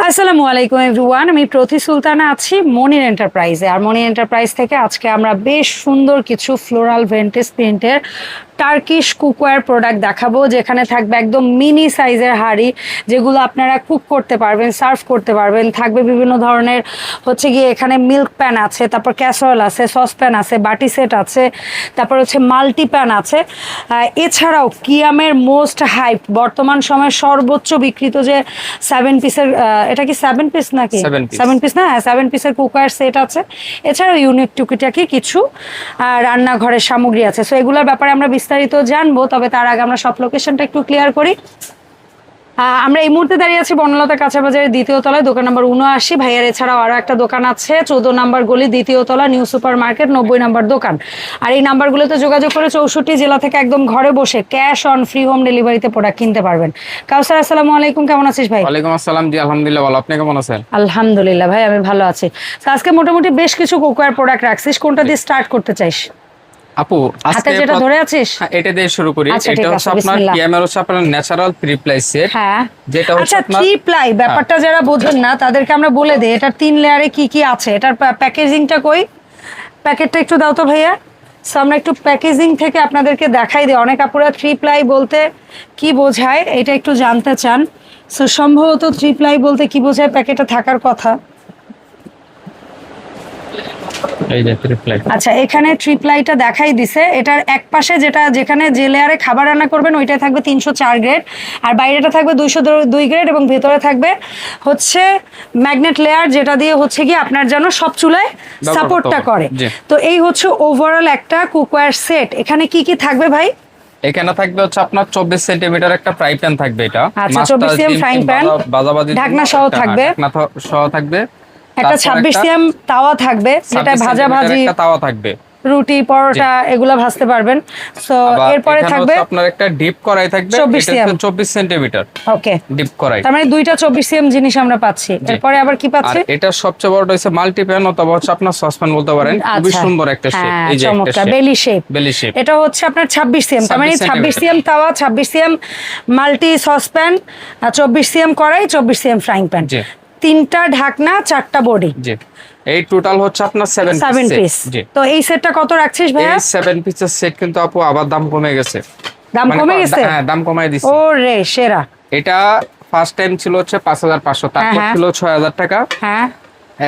আসসালামু আলাইকুম এভরিওয়ান, আমি প্রতি সুলতানা আছি মনির এন্টারপ্রাইজে। আর মনির এন্টারপ্রাইজ থেকে আজকে আমরা বেশ সুন্দর কিছু ফ্লোরাল ভেন্টেজ প্রিন্টের টার্কিশ কুকওয়্যার প্রোডাক্ট দেখাবো, যেখানে থাকবে একদম মিনি সাইজের হাঁড়ি, যেগুলো আপনারা কুক করতে পারবেন, সার্ভ করতে পারবেন। থাকবে বিভিন্ন ধরনের হচ্ছে গিয়ে এখানে মিল্ক প্যান আছে, তারপর ক্যাসরোল আছে, সসপ্যান আছে, বাটি সেট আছে, তারপর হচ্ছে মাল্টি প্যান আছে। এছাড়াও কিয়ামের মোস্ট হাইপ বর্তমান সময়ে সর্বোচ্চ বিক্রিত যে 7 পিসের, এটা কি 7 পিস নাকি 7 পিস না, 7 পিসের কুকওয়্যার সেট আছে। এছাড়াও ইউনিক টুকিটাকি কিছু রান্নাঘরের সামগ্রী আছে। সো এগুলোর ব্যাপারে আমরা বিস্তারিত জানবো, তবে তার আগে আমরা সব লোকেশনটা একটু ক্লিয়ার করি। আমরা এই মুহূর্তে দাঁড়িয়ে আছি বনলতা কাঁচা বাজারের দ্বিতীয় তলায়, দোকান নম্বর 79। ভাইয়ার এছাড়াও আরো একটা দোকান আছে 14 নম্বর গলি, দ্বিতীয় তলা, নিউ সুপার মার্কেট, 90 নম্বর দোকান। আর এই নাম্বারগুলোতে যোগাযোগ করে 64 জেলা থেকে একদম ঘরে বসে ক্যাশ অন ফ্রি হোম ডেলিভারিতে প্রোডাক্ট কিনতে পারবেন। কাউসার, আসসালামু আলাইকুম, কেমন আছিস ভাই? ওয়ালাইকুম আসসালাম। জি আলহামদুলিল্লাহ ভালো, আপনি কেমন আছেন? আলহামদুলিল্লাহ ভাই, আমি ভালো আছি। আজকে মোটামুটি বেশ কিছু কুকওয়্যার প্রোডাক্ট রাখছিস, কোনটা দিয়ে স্টার্ট করতে চাইস? আপু আজকে যেটা ধরে আছিস এটা দিয়ে শুরু করি। এটা হচ্ছে আপনার কিয়ামের হচ্ছে আপনার ন্যাচারাল 3 প্লাই সেট। হ্যাঁ, যেটা হচ্ছে আচ্ছা 3 প্লাই ব্যাপারটা যারা বোঝেন না তাদেরকে আমরা বলে দেই, এটা 3 লেয়ারে কি কি আছে। এটার প্যাকেজিংটা কই, প্যাকেটটা একটু দাও তো ভাইয়া। সো আমরা একটু প্যাকেজিং থেকে আপনাদেরকে দেখাই দিই। অনেক আপুরা 3 প্লাই বলতে কি বোঝায় এটা একটু জানতে চান। সো সম্ভবত 3 প্লাই বলতে কি বোঝায় প্যাকেটে থাকার কথা। এই যে 3 প্লাই। আচ্ছা, এখানে 3 প্লাইটা দেখাই দিছে। এটার এক পাশে যেখানে যে লেয়ারে খাবার রান্না করবেন ওইটা থাকবে 304 গ্রেড, আর বাইরেটা থাকবে 202 গ্রেড, এবং ভেতরে থাকবে হচ্ছে ম্যাগনেট লেয়ার, যেটা দিয়ে হচ্ছে কি আপনার যেন সব চুলায় সাপোর্টটা করে। তো এই হচ্ছে ওভারঅল একটা কুকওয়্যার সেট। এখানে কি কি থাকবে ভাই? এখানে থাকবে হচ্ছে আপনার 24 সেন্টিমিটার একটা ফ্রাই প্যান থাকবে। এটা আচ্ছা, 24 সিএম ফ্রাই প্যান, ঢাকনা সহ থাকবে। ঢাকনা সহ থাকবে। একটা 26 সিএম তাওয়া থাকবে, যেটা ভাজি তাওয়া থাকবে, রুটি পরোটা এগুলা ভাজতে পারবেন। সো এরপরে থাকবে আপনার একটা ডিপ কড়াই থাকবে, এটা 24 সেন্টিমিটার। ওকে, ডিপ কড়াই, তার মানে দুইটা 24 সিএম জিনিস আমরা পাচ্ছি। এরপরে আবার কি পাচ্ছি? আর এটা সবচেয়ে বড়টা হচ্ছে মাল্টি প্যান অথবা হচ্ছে আপনার সসপ্যান বলতে পারেন। খুবই সুন্দর একটা শেপ, এই যে একটা বেলি শেপ। বেলি শেপ। এটা হচ্ছে আপনার 26 সিএম, তার মানে 26 সিএম তাওয়া, 26 সিএম মাল্টি সসপ্যান, 24 সিএম কড়াই, 24 সিএম ফ্রাইং প্যান, তিনটা ঢাকনা, চারটা বডি। জি, এই টোটাল হচ্ছে আপনার 7 পিস। তো এই সেটটা কত রাখছিস ভাইয়া? এই 7 পিসের সেট কিন্তু আপু আবার দাম কমে গেছে। দাম কমে গেছে? হ্যাঁ, দাম কমায় দিছি। ওরে সেরা। এটা ফার্স্ট টাইম ছিল হচ্ছে 5500, তারপর ছিল 6000 টাকা। হ্যাঁ,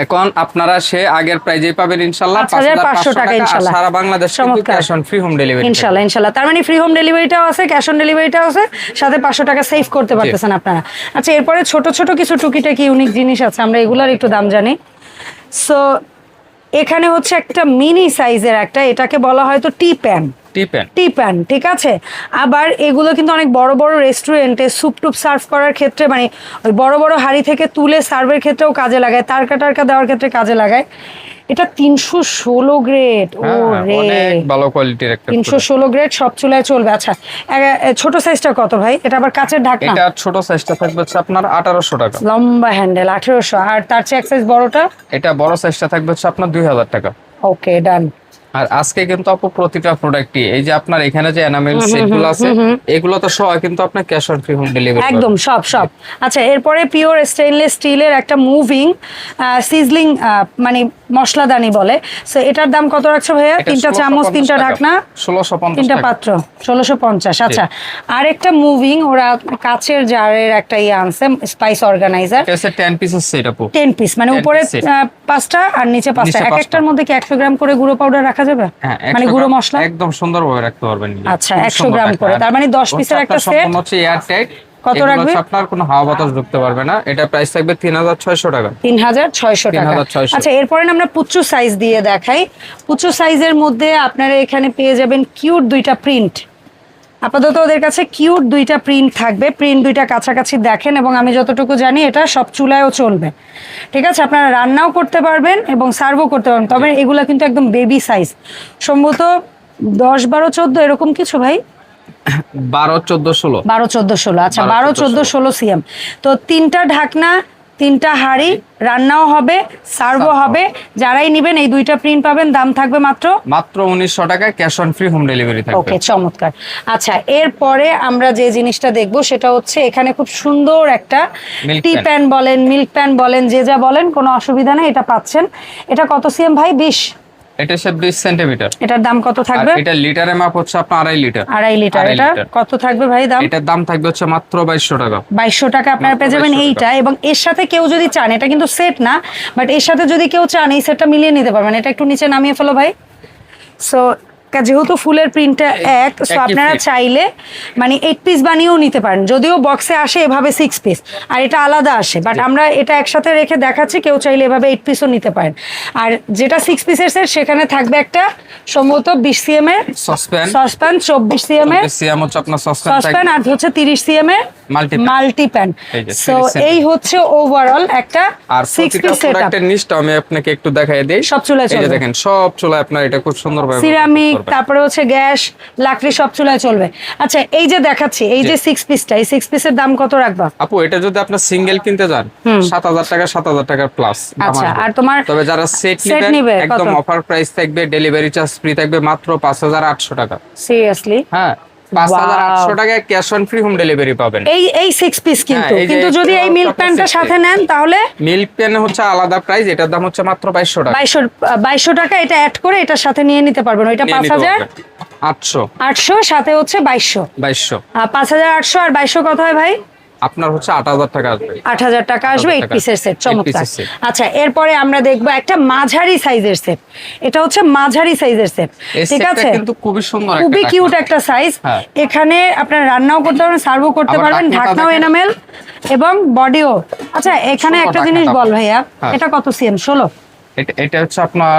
এখন আপনারা সে আগের প্রাইজেই পাবেন ইনশাআল্লাহ 5500 টাকা ইনশাআল্লাহ। সারা Bangladesh cash on free home delivery ইনশাআল্লাহ। তার মানে ফ্রি হোম ডেলিভারিটাও আছে, ক্যাশ অন ডেলিভারিটাও আছে, সাথে 500 টাকা সেভ করতে পারতেছেন আপনারা। আচ্ছা, এরপরে ছোট ছোট কিছু টুকিটাকি ইউনিক জিনিস আছে, আমরা এগুলার একটু দাম জানি। সো এখানে হচ্ছে একটা মিনি সাইজের একটা, এটাকে বলা হয় তো টি প্যান, ঠিক আছে। আবার এগুলো কিন্তু অনেক বড় বড় রেস্টুরেন্টে স্যুপ টুপ সার্ভ করার ক্ষেত্রে, মানে ওই বড় বড় হাঁড়ি থেকে তুলে সার্ভের ক্ষেত্রেও কাজে লাগায়, তারকা দেওয়ার ক্ষেত্রে কাজে লাগায়। এটা 316 গ্রেড। অনেক ভালো কোয়ালিটির একটা 316 গ্রেড, সব চুলায় চলবে। আচ্ছা, ছোট সাইজটা কত ভাই? এটা আবার কাচের ঢাকনা। এটা ছোট সাইজটা থাকবে হচ্ছে আপনার 1800 টাকা, লম্বা হ্যান্ডেল 1800। আর তার চেয়ে এক সাইজ বড়টা, এটা বড় সাইজটা থাকবে হচ্ছে আপনার 2000 টাকা। ওকে, ডান। আর আজকে কিন্তু আপু প্রতিটা প্রোডাক্টই, এই যে আপনার এখানে যে এনামেল সেটগুলো আছে এগুলো তো সব কিন্তু আপনার cash on free home delivery একদম সব। আচ্ছা, এরপরে পিওর স্টেইনলেস স্টিলের একটা মুভিং সিজলিং মানে মশলাদানি বলে। সো এটার দাম কত রাখছো ভাইয়া? তিনটা চামচ, তিনটা ঢাকনা, 1650, তিনটা পাত্র 1650। আচ্ছা, আর একটা মুভিং ওরা কাচের জারের একটা আনছে, স্পাইস অর্গানাইজার। এটা 10 পিসের সেট আপু, 10 পিস, মানে উপরে 5টা আর নিচে 5টা। একটার মধ্যে কি 100 গ্রাম করে গুঁড়ো পাউডার রাখা যাবে? মানে গুঁড়ো মশলা একদম সুন্দরভাবে রাখতে পারবেন। আচ্ছা, 100 গ্রাম করে, তার মানে 10 পিসের একটা সেট। হচ্ছে এয়ার টাইট। কত রাখবে? আপনার কোনো হাওয়া বাতাস ঢুকতে পারবে না। এটা প্রাইস থাকবে 3600 টাকা। 3600 টাকা। আচ্ছা, এরপরে আমরা পুচু সাইজ দিয়ে দেখাই। পুচু সাইজের মধ্যে আপনারা এখানে পেয়ে যাবেন কিউট দুইটা প্রিন্ট। আপাতত ওদের কাছে কিউট দুইটা প্রিন্ট থাকবে। প্রিন্ট দুইটা কাছাকাছি দেখেন, এবং আমি যতটুকু জানি এটা সব চুলায়ও চলবে। ঠিক আছে, আপনারা রান্নাও করতে পারবেন এবং সার্ভও করতে পারবেন। তবে এগুলা কিন্তু একদম বেবি সাইজ, সম্ভবত 10, 12, 14 এরকম কিছু ভাই। 12, 14, 16। 12, 14, 16। আচ্ছা, 12, 14, 16 সিএম। তো তিনটা ঢাকনা, তিনটা হাঁড়ি, রান্নাও হবে, সার্ভও হবে। যারাই নেবেন এই দুইটা প্রিন্ট পাবেন, দাম থাকবে মাত্র 1900 টাকায়, cash on free home delivery থাকবে। ওকে, চমৎকার। আচ্ছা, এরপরে আমরা যে জিনিসটা দেখবো সেটা হচ্ছে এখানে খুব সুন্দর একটা Milk টি pan। প্যান বলেন, মিল্ক প্যান বলেন, যে যা বলেন কোনো অসুবিধা নেই, এটা পাচ্ছেন। এটা কত সিএম ভাই? 20। এটা 20 সেন্টিমিটার। এটার দাম কত আর থাকবে? এটা লিটারে মাপ হচ্ছে আপনার 2.5 লিটার। 2.5 লিটার। 2.5 এটা লিটার। কত থাকবে ভাই দাম? এটার দাম থাকবে হচ্ছে মাত্র 2200 টাকা। 2200 টাকা আপনারা মাত্র পেয়ে যাবেন 2200 এইটা। এবং এর সাথে কেউ যদি চান, এটা কিন্তু সেট না, বাট এর সাথে যদি কেউ চান এই সেটটা মিলিয়ে নিতে পারবেন। এটা একটু নিচে নামিয়ে ফেলো ভাই। সো যেহেতু ফুলের প্রিন্টটা এক, সো একই আপনারা print। চাইলে মানে 8 পিস বানিয়েও নিতে পারেন, যদিও বক্সে আসে এভাবে 6 পিস আর এটা আলাদা আসে, বাট আমরা এটা একসাথে রেখে দেখাচ্ছি, কেউ চাইলে এভাবে 8 পিসও নিতে পারেন। আর যেটা 6 পিসের সেট, সেখানে থাকবে একটা সম্ভবত 20 সিএম এর সসপ্যান। 24 সিএম এর সিএম হচ্ছে আপনার সসপ্যান সসপ্যান, আর হচ্ছে 30 সিএম এর Multi-pan। মাল্টিপ্যান। এই যে সো 30 cm। এই হচ্ছে ওভারঅল একটা আর 6 প্রতিটা পিস সেটআপ। প্রোডাক্টের নিচটা আমি আপনাকে একটু দেখাই দেই। সব চুলায় এই যে চলবে। দেখেন, সব চুলায় আপনার এটা খুব সুন্দরভাবে সিরামিক, করবেন। তারপরে হচ্ছে গ্যাস, লাকড়ি, সব চুলায় চলবে। আচ্ছা, এই যে দেখাচ্ছি, এই যে 6 পিসটা, এই 6 পিসের দাম কত রাখবা? আপু এটা যদি আপনার সিঙ্গেল কিনতে যান 7000 টাকা, 7000 টাকার প্লাস। আচ্ছা, আর তোমার তবে যারা সেট set নিবে নেবেন কত? একদম অফার প্রাইস থাকবে, ডেলিভারি চার্জ ফ্রি থাকবে মাত্র 5800 টাকা। সিরিয়াসলি? হ্যাঁ, 5800 টাকায় cash on free home delivery পাবেন। এই 6 পিস কিন্তু, এই যে কিন্তু যদি এই মিল্ক আপনার প্যানটা 6 সাথে নেন তাহলে মিল্ক প্যান হচ্ছে আলাদা প্রাইস, এটার দাম হচ্ছে মাত্র 2200 টাকা। 2200 টাকা এটা অ্যাড করে এটার সাথে নিয়ে নিতে পারবেন। ওইটা নিয়ে নিতে 5800, পারবেন। সাথে হচ্ছে 2200। 5800 আর 2200 কত হয় ভাই? আপনার হচ্ছে 8000 টাকা আসবে। 8000 টাকা আসবে 8 টাকা। পিসের সেট। 8 চমৎকার। পিসের set। আচ্ছা, এরপরে আমরা দেখবো একটা মাঝারি সাইজের সেট। এটা হচ্ছে মাঝারি সাইজের সেট, এই ঠিক সেটটা আছে? কিন্তু খুবই সুন্দর, খুবই একটা কিউট একটা সাইজ। হ্যাঁ। এখানে আপনার রান্নাও করতে পারবেন, সার্ভও করতে আবার পারবেন, ঢাকনাটা ঢাকনাও দেখেন। এনামেল এবং বডিও। আচ্ছা, এখানে ছোট একটা জিনিস ঢাকনাটা। বল ভাইয়া, হ্যাঁ। এটা কত সিএম? 16? এটা হচ্ছে আপনার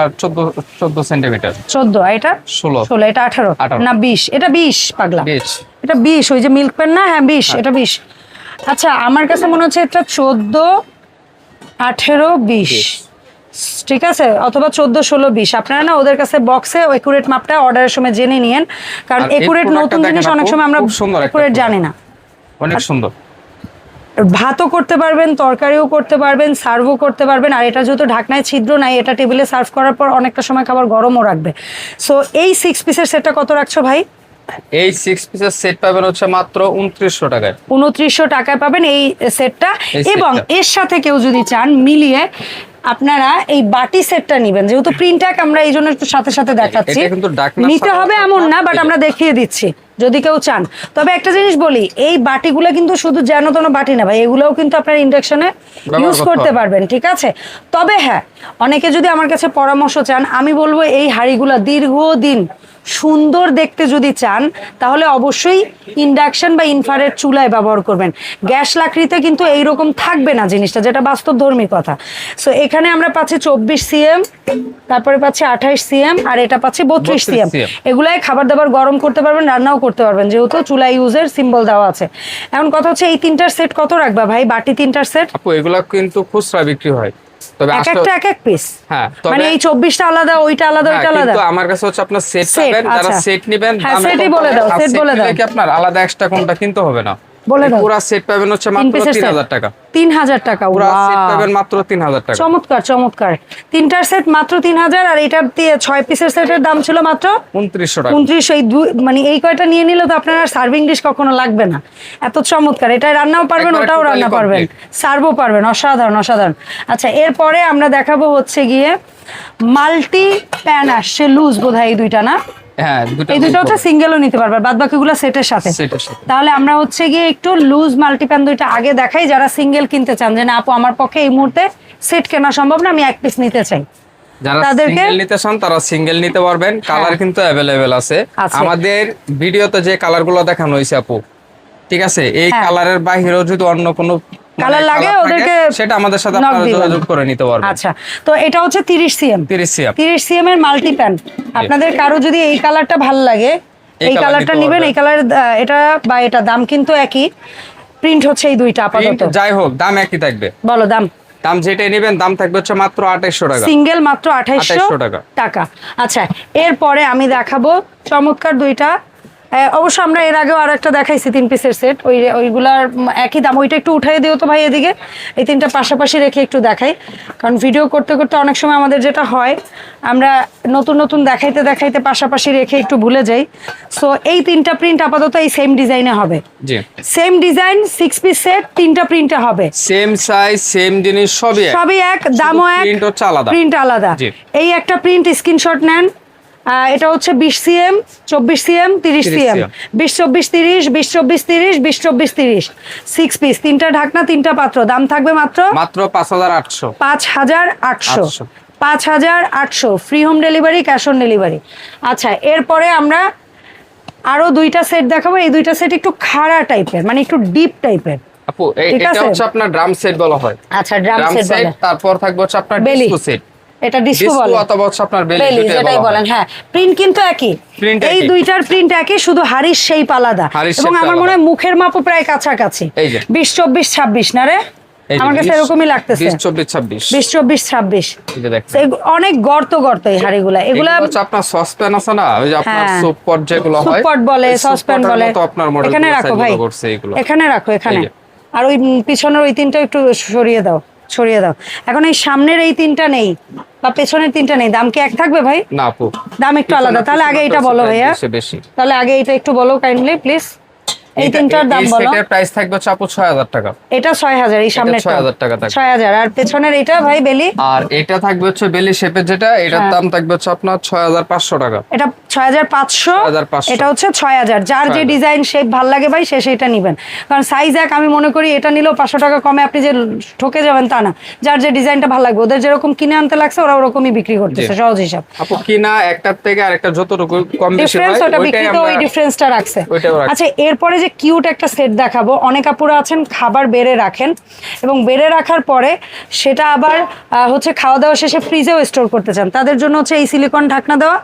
14 সেন্টিমিটার। 14। আর এটা 16। এটা 18 18 না 20? এটা 20 পাগলা। 20। এটা 20, ওই যে মিল্ক প্যান না? হ্যাঁ 20, এটা 20। আচ্ছা, আমার কাছে মনে হচ্ছে এটা 14, 18, 20, ঠিক আছে, অথবা 14, 16, 20। আপনারা না ওদের কাছে বক্সে একুরেট মাপটা অর্ডারের সময় জেনে নিয়েন, কারণ আর এই একুরেট প্রোডাক্টটা নতুন জিনিস দেখেন অনেক আপু, সময় আমরা খুব সুন্দর একটা একুরেট জানি না। অনেক সুন্দর। ভাতও করতে পারবেন, তরকারিও করতে পারবেন, সার্ভও করতে পারবেন। আর এটা যেহেতু ঢাকনায় ছিদ্র নাই, এটা টেবিলে সার্ভ করার পর অনেকটা সময় খাবার গরমও রাখবে। সো এই 6 পিসের সেটটা কত রাখছো ভাই? এই 6 পিসের সেট পাবেন হচ্ছে মাত্র 2900 টাকায়। 2900 টাকায় পাবেন এই সেটটা। এই এবং সেটটা। এর সাথে কেউ যদি চান মিলিয়ে, আপনারা এই বাটি সেটটা নেবেন, যেহেতু প্রিন্টটাক আমরা এই জন্য একটু সাথে সাথে দেখাচ্ছি। এটা কিন্তু ঢাকনা নিতে ছাড়াও হবে এমন না, বাট এই যে। আমরা দেখিয়ে দিচ্ছি যদি কেউ চান। তবে একটা জিনিস বলি, এই বাটিগুলো কিন্তু শুধু যেন তেন বাটি না ভাই, এগুলোও কিন্তু আপনার ইন্ডাকশনে ইউজ করতে করতে হবে। পারবেন, ঠিক আছে? তবে হ্যাঁ, অনেকে যদি আমার কাছে পরামর্শ চান, আমি বলবো এই হাঁড়িগুলো দীর্ঘদিন সুন্দর দেখতে যদি চান, তাহলে অবশ্যই ইন্ডাকশন বা ইনফ্রারেড চুলায় ব্যবহার করবেন। গ্যাস লাকড়িতে কিন্তু এইরকম থাকবে না জিনিসটা, যেটা বাস্তবধর্মী কথা। সো এখানে আমরা পাচ্ছি 24 সিএম, তারপরে পাচ্ছি 28 সিএম, আর এটা পাচ্ছি 32 সিএম। cm এগুলাই খাবার দাবার গরম করতে পারবেন, রান্নাও করতে পারবেন, যেহেতু চুলা ইউজের সিম্বল দেওয়া আছে। এখন কথা হচ্ছে এই তিনটার সেট কত রাখবা ভাই? বাটি তিনটার সেট আপু এগুলা কিন্তু খুচরা বিক্রি হয়, তবে এক একটা এক এক পিস। হ্যাঁ, তবে মানে এই 24টা আলাদা, ওইটা আলাদা, হ্যাঁ, ওইটা আলাদা। কিন্তু আমার কাছে হচ্ছে আপনার সেট Set, পাবেন, যারা আচ্ছা। সেট নেবেন হ্যাঁ, দামে setই কম বলে পাবেন। দাও, আর set set বলে নিলে দাও। কি আপনার আলাদা এক্সট্রা কোনটা কিনতে হবে না। বলে দাও। পুরো সেট পাবেন হচ্ছে তিন মাত্র পিসের 3000 টাকা। 3000 টাকা। পুরো সেট Wow! পাবেন মাত্র 3000 টাকা। চমৎকার চমৎকার। তিনটার সেট মাত্র 3000, আর এটা 6 পিসের সেটের দাম ছিল মাত্র 2900 টাকা। 29। এই মানে এই কয়টা নিয়ে নিলে তো আপনার সার্ভিং ডিশ কখনো লাগবে না। এত চমৎকার, এটা রান্নাও পারবেন, একবারে ওটাও totally রান্না পারবেন, complete। সার্ভও পারবেন। অসাধারণ অসাধারণ। আচ্ছা, এরপরে আমরা দেখাবো হচ্ছে গিয়ে মাল্টি প্যান আসছে, লুজ বোধহয় এই দুইটা না? হ্যাঁ, এই দুটো হচ্ছে সিঙ্গেলও নিতে পারবে, বাদ বাকিগুলো সেটের সাথে। সেটের সাথে। তাহলে আমরা হচ্ছে গিয়ে একটু লুজ মাল্টিপ্যান দুইটা আগে দেখাই, যারা সিঙ্গেল কিনতে চান, যে না আপু আমার পক্ষে এই মুহূর্তে সেট কেনা সম্ভব না, আমি এক পিস নিতে চাই। যারা তাদেরকে- সিঙ্গেল নিতে চান তারা সিঙ্গেল নিতে পারবেন। কালার কিন্তু অ্যাভেলেবেল আছে। আছে। আমাদের ভিডিওতে যে কালারগুলো দেখানো হয়েছে আপু, ঠিক আছে, এই হ্যাঁ। কালারের বাহিরেও যদি অন্য কোনো কালার লাগে থাকে, ওদেরকে সেটা আমাদের সাথে knock আপনারা দিবেন। যোগাযোগ করে নিতে পারবেন। আচ্ছা, তো এটা হচ্ছে 30 সিএম। 30 সিএম। 30 সিএম এর মাল্টিপ্যান। আপনাদের কারো যদি এই কালারটা ভালো লাগে, এই এই colour কালারটা নিতে নেবেন। পারবেন। এই কালার, এটা বা এটা দাম কিন্তু একই, প্রিন্ট হচ্ছে এই দুইটা আপাতত। প্রিন্ট যাই হোক দাম একই থাকবে। বলো দাম। দাম যেটাই নেবেন দাম থাকবে হচ্ছে মাত্র 2800 টাকা। সিঙ্গেল মাত্র 2800 2800 টাকা। টাকা। আচ্ছা, এরপরে আমি দেখাবো চমৎকার দুইটা অবশ্য আমরা এর আগেও আর একটা দেখাইছি 3 পিসের সেট, ওইগুলার একই দাম। ওইটা একটু উঠাই দিও তো ভাই এদিকে, এই 3টা পাশাপাশি রেখে একটু দেখাই, কারণ ভিডিও করতে করতে অনেক সময় আমাদের যেটা হয় আমরা নতুন নতুন দেখাইতে দেখাইতে পাশাপাশি রেখে একটু ভুলে যাই। সো এই 3টা প্রিন্ট আপাতত এই সেম ডিজাইনে হবে, জি সেম ডিজাইন 6 পিস সেট, 3টা প্রিন্টে হবে, সেম সাইজ সেম জিনিস সবই এক, দামও এক, প্রিন্ট হচ্ছে আলাদা, প্রিন্ট আলাদা। জি। এই একটা প্রিন্ট স্ক্রিনশট নেন, এটা হচ্ছে 20 সিএম, 24 সিএম, 30 সিএম, 20-24-30, 20-24-30, 20-24-30, 6 পিস, 3টা ঢাকনা, 3টা পাত্র, দাম থাকবে মাত্র 5800, 5800, 5800, free home delivery, cash on delivery. আচ্ছা, এরপরে আমরা আরো 2টা সেট দেখাবো। এই 2টা সেট একটু খাড়া টাইপের, মানে একটু ডিপ টাইপের। আপু ঠিক এটা আছে? হচ্ছে আপনার ড্রাম সেট বলা হয়। আচ্ছা, ড্রাম সেট বলে। তারপর থাকবে হচ্ছে আপনার বেলি। ডিস্কো সেট, এটা ডিস্কো ডিস্কো বলে অথবা হচ্ছে আপনার বেলি, বেলি, দুটোই যেটাই বলা বলেন। হয়। হ্যাঁ, প্রিন্ট কিন্তু একই, Print এই একই। 2টার প্রিন্ট একই, শুধু হাড়ির শেপ আলাদা। হাড়ির এবং shape আমার টা মনে হয় আলাদা। মুখের মাপও প্রায় কাছাকাছি। এই যে 20-24-26 না রে, এই যে আমার কাছে 20, এরকমই লাগতেছে। 20-24-26 20-24-26 এই যে দেখেন। অনেক গর্ত গর্ত এই হাড়িগুলা। এগুলা এগুলো হচ্ছে আপনার সসপ্যান আছে না, ওই যে আপনার হ্যাঁ। সুপ পট যেগুলো হয়, সুপট বলে, ওই সসপ্যান সুপ পটের বলে। মতো আপনার মডেল এখানে রাখো ভাই, করছে এগুলো। এখানে রাখো, এখানে। এই যে। আর ওই পিছনের ওই 3টা একটু সরিয়ে দাও, সরিয়ে দাও। এখন এই সামনের এই 3টা নেই বা পেছনের 3টা নেই, দাম কি এক থাকবে ভাই? না আপু, দাম একটু আলাদা। তাহলে আগে এটা বলো ভাইয়া, বেশি। তাহলে আগে এটা একটু বলো কাইন্ডলি প্লিজ। এই 3টার দাম বলো। সেটের প্রাইস থাকবে হচ্ছে আপু 6000 টাকা। এটা 6000, এই সামনে 6000 টাকা থাকবে। 6000। আর পেছনের এটা ভাই বেলি, আর এটা থাকবে হচ্ছে বেলি শেপের যেটা, এটার হ্যাঁ। দাম থাকবে হচ্ছে আপনার 6500 টাকা। এটা 6500, 6500 এটা হচ্ছে 6000। যার যে 6000 ডিজাইন শেপ ভাল লাগে ভাই সে সেটা নেবেন, কারণ সাইজ এক। আমি মনে করি এটা নিলেও 500 টাকা কমে আপনি যে ঠকে যাবেন তা না। যার যে ডিজাইনটা ভালো লাগবে, ওদের যেরকম কিনে আনতে লাগছে ওরা ওরকমই বিক্রি করতেছে, জি। সহজ হিসাব। আপু কিনা একটার থেকে আরেকটা যতটুকু কম বেশি ডিফারেন্স, হয় ওটা ওইটাই বিক্রিতে ওই আমরা ডিফারেন্সটা রাখছে। ওইটাও রাখছি। আচ্ছা, এরপরে যে কিউট একটা সেট দেখাবো, অনেক আপুরা আছেন খাবার বেড়ে রাখেন এবং বেড়ে রাখার পরে সেটা আবার হচ্ছে খাওয়া দাওয়া শেষে ফ্রিজেও স্টোর করতে চান, তাদের জন্য হচ্ছে এই সিলিকন ঢাকনা দেওয়া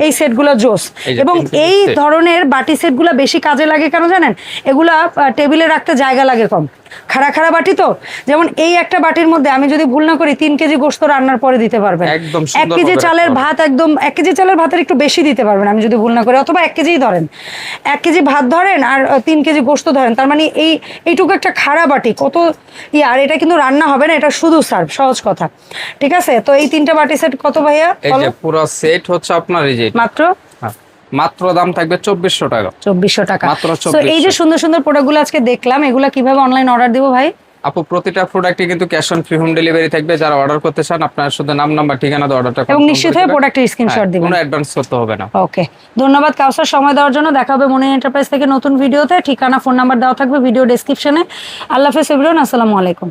এই সেটগুলো জোস। এই যে এবং 3 piece এই set। ধরনের বাটি সেটগুলো বেশি কাজে লাগে কেন জানেন? এগুলা টেবিলে রাখতে জায়গা লাগে কম, খাড়া খাড়া বাটি তো। যেমন এই একটা বাটির মধ্যে আমি যদি ভুল না করি 3 কেজি গোশত রান্নার পরে দিতে পারবেন। একদম 1 কেজি সুন্দরভাবে চালের রাখতে হবে। ভাত, একদম 1 কেজি চালের ভাতের একটু বেশি দিতে পারবেন আমি যদি ভুল না করি, অথবা 1 কেজিই ধরেন, 1 কেজি ভাত ধরেন আর 3 কেজি গোশত ধরেন, তার মানে এইটুকু একটা খাড়া বাটি কত আর এটা কিন্তু রান্না হবে না, এটা শুধু সার্ভ, সহজ কথা। ঠিক আছে, তো এই 3টা বাটি সেট কত ভাইয়া? এই যে পুরো সেট হচ্ছে আপনার এই যে এটা। মাত্র হ্যাঁ, মাত্র দাম থাকবে 2400 টাকা। 2400 টাকা। মাত্র তো 2400। এই যে সুন্দর সুন্দর প্রোডাক্টগুলো আজকে দেখলাম, এগুলা কিভাবে অনলাইন অর্ডার দিব ভাই? আপু প্রতিটা প্রোডাক্টে কিন্তু cash on free home delivery থাকবে। যারা অর্ডার করতে চান আপনার শুধু নাম নাম্বার ঠিকানা দিয়ে অর্ডারটা এবং নিশ্চিত হয়ে প্রোডাক্টের স্ক্রিনশট দিবেন, কোনো অ্যাডভান্স করতে হবে না। ওকে, ধন্যবাদ কাউসার সময় দেওয়ার জন্য। দেখা হবে মনি এন্টারপ্রাইজ থেকে নতুন ভিডিওতে। ঠিকানা, ফোন নাম্বার দেওয়া থাকবে ভিডিও ডেসক্রিপশনে। আল্লাহ হাফেজ এভরিওয়ান, আসসালামু আলাইকুম।